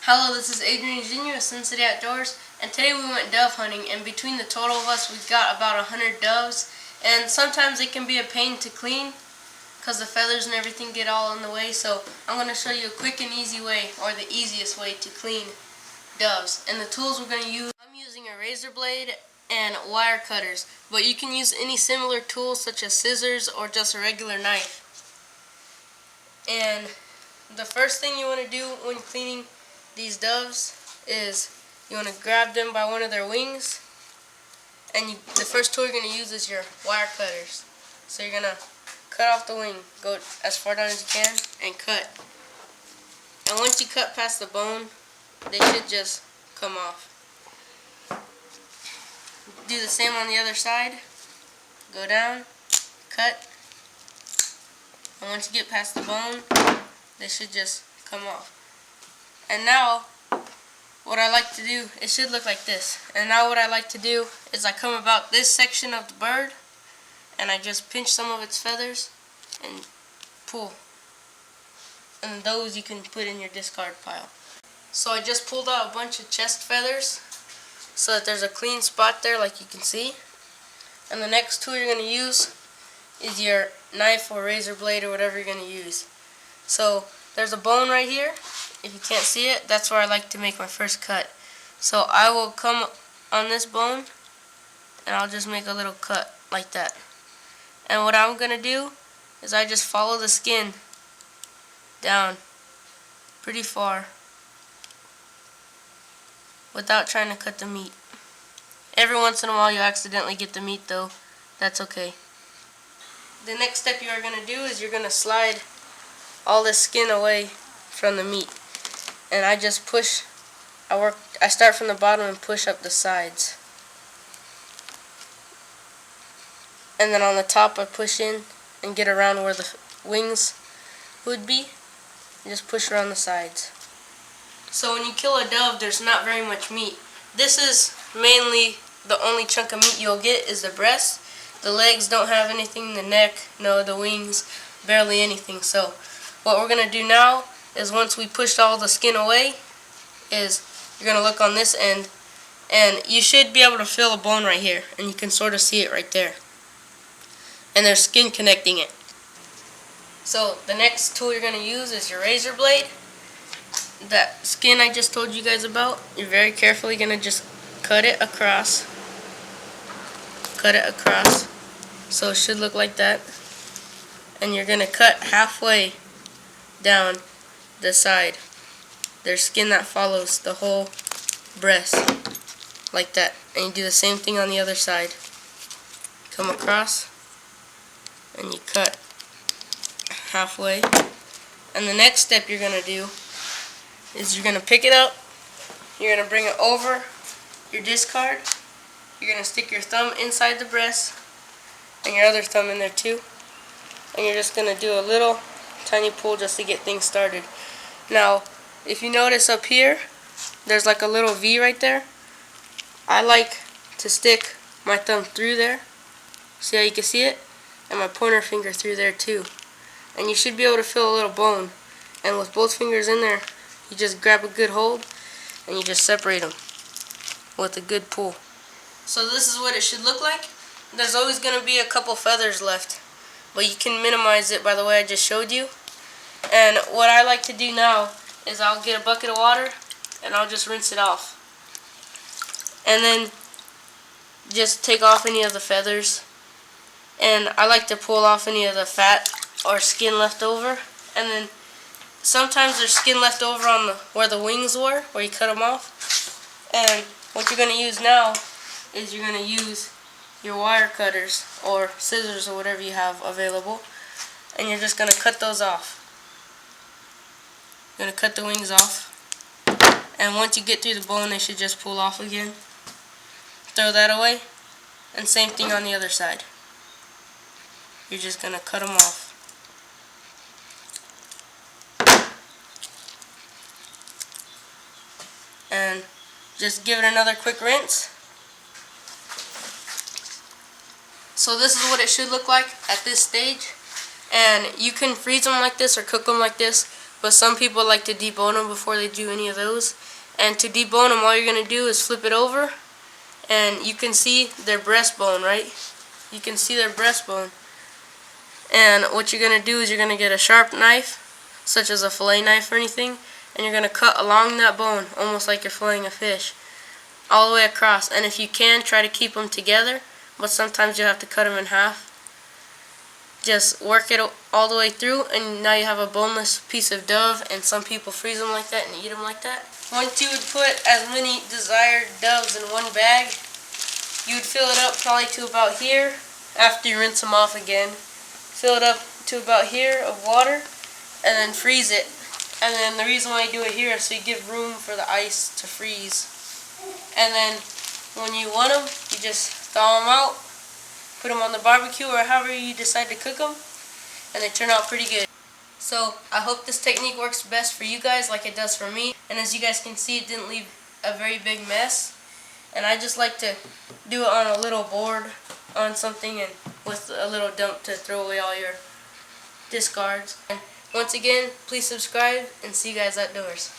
Hello, this is Adrian Jr. of Sin City Outdoors, and today we went dove hunting, and between the total of us, we've got about 100 doves, and sometimes it can be a pain to clean because the feathers and everything get all in the way, so I'm going to show you a quick and easy way, or the easiest way to clean doves. And the tools we're going to use, I'm using a razor blade and wire cutters, but you can use any similar tools such as scissors or just a regular knife. And the first thing you want to do when cleaning these doves is you want to grab them by one of their wings, and the first tool you're going to use is your wire cutters. So you're going to cut off the wing, go as far down as you can, and cut. And once you cut past the bone, they should just come off. Do the same on the other side. Go down, cut, and once you get past the bone, they should just come off. And now, what I like to do, it should look like this. And now what I like to do is I come about this section of the bird, and I just pinch some of its feathers and pull. And those you can put in your discard pile. So I just pulled out a bunch of chest feathers so that there's a clean spot there like you can see. And the next tool you're going to use is your knife or razor blade or whatever you're going to use. So there's a bone right here. If you can't see it, that's where I like to make my first cut. So I will come on this bone and I'll just make a little cut like that. And what I'm going to do is I just follow the skin down pretty far without trying to cut the meat. Every once in a while you accidentally get the meat though. That's okay. The next step you are going to do is you're going to slide all this skin away from the meat. And I just push, I start from the bottom and push up the sides. And then on the top I push in and get around where the wings would be. And just push around the sides. So when you kill a dove, there's not very much meat. This is mainly the only chunk of meat you'll get is the breast. The legs don't have anything, the neck, no, the wings, barely anything. So what we're going to do now is once we pushed all the skin away, is you're going to look on this end, and you should be able to feel a bone right here, and you can sort of see it right there. And there's skin connecting it. So the next tool you're going to use is your razor blade. That skin I just told you guys about, you're very carefully going to just cut it across. Cut it across. So it should look like that. And you're going to cut halfway down the side. There's skin that follows the whole breast like that. And you do the same thing on the other side. Come across and you cut halfway. And the next step you're going to do is you're going to pick it up, you're going to bring it over your discard, you're going to stick your thumb inside the breast and your other thumb in there too, and you're just going to do a little tiny pull just to get things started. Now if you notice up here there's like a little V right there. I like to stick my thumb through there, see how you can see it, and my pointer finger through there too, and you should be able to feel a little bone, and with both fingers in there you just grab a good hold and you just separate them with a good pull. So this is what it should look like. There's always going to be a couple feathers left, but you can minimize it by the way I just showed you. And what I like to do now is I'll get a bucket of water and I'll just rinse it off. And then just take off any of the feathers. And I like to pull off any of the fat or skin left over. And then sometimes there's skin left over on where the wings were, where you cut them off. And what you're going to use now is you're going to use your wire cutters or scissors or whatever you have available, and you're just going to cut those off. You're going to cut the wings off, and once you get through the bone they should just pull off again. Throw that away, and same thing on the other side. You're just going to cut them off. And just give it another quick rinse. So this is what it should look like at this stage. And you can freeze them like this or cook them like this, but some people like to debone them before they do any of those. And to debone them, all you're going to do is flip it over, and you can see their breastbone, right? You can see their breastbone. And what you're going to do is you're going to get a sharp knife, such as a fillet knife or anything, and you're going to cut along that bone, almost like you're filleting a fish, all the way across. And if you can, try to keep them together, but sometimes you have to cut them in half. Just work it all the way through, and now you have a boneless piece of dove, and some people freeze them like that and eat them like that. Once you would put as many desired doves in one bag, you would fill it up probably to about here after you rinse them off again. Fill it up to about here of water, and then freeze it. And then the reason why you do it here is so you give room for the ice to freeze. And then when you want them, you just thaw them out, put them on the barbecue or however you decide to cook them, and they turn out pretty good. So I hope this technique works best for you guys like it does for me. And as you guys can see, it didn't leave a very big mess. And I just like to do it on a little board on something and with a little dump to throw away all your discards. And once again, please subscribe and see you guys outdoors.